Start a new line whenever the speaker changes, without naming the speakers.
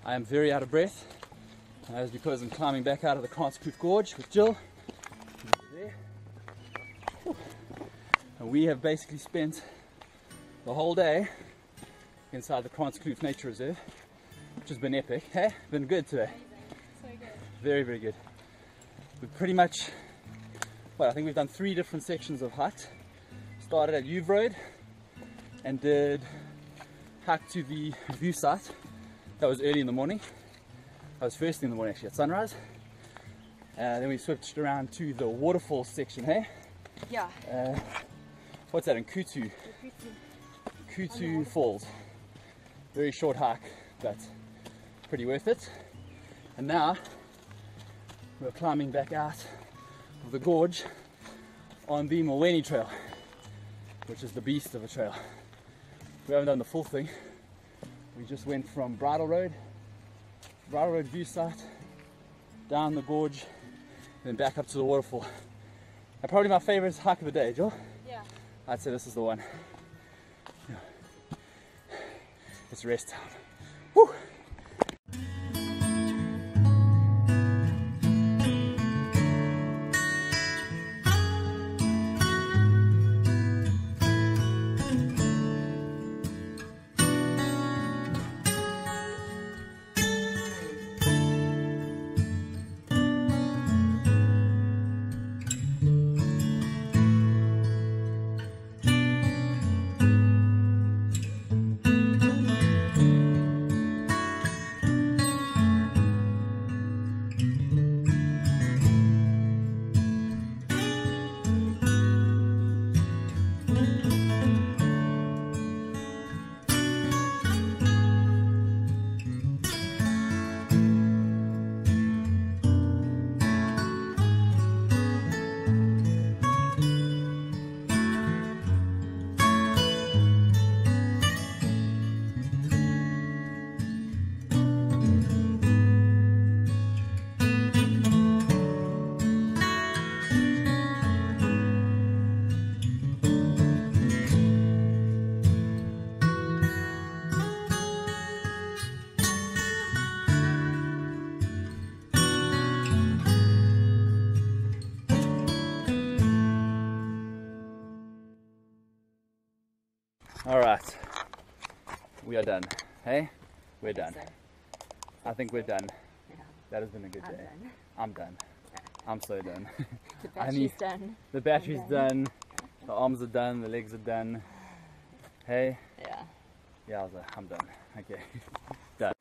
I am very out of breath. That is because I'm climbing back out of the Krantzkloof Gorge with Jill. And we have basically spent the whole day inside the Krantzkloof Nature Reserve, which has been epic. Hey, been good today.
So good.
Very, very good. We've pretty much, well, I think we've done 3 different sections of hike. Started at Uve Road and did hike to the view site. That was early in the morning. That was first thing in the morning actually, at sunrise. Then we switched around to the waterfall section, hey?
Yeah.
What's that, Nkutu? Nkutu Falls. Very short hike, but pretty worth it. And now we're climbing back out of the gorge on the Molweni trail, which is the beast of a trail. We haven't done the full thing. We just went from Bridle Road view site, down the gorge, then back up to the waterfall. And probably my favorite hike of the day, Jill?
Yeah.
I'd say this is the one. Yeah. It's rest time. Woo! All right, we are done. Hey, we're done. I think we're done.
Yeah.
That has been a good day.
Done.
I'm done. I'm so done.
The battery's done.
The battery's done. The arms are done. The legs are done. Hey.
Yeah.
Yeah, I'm done. Okay, done.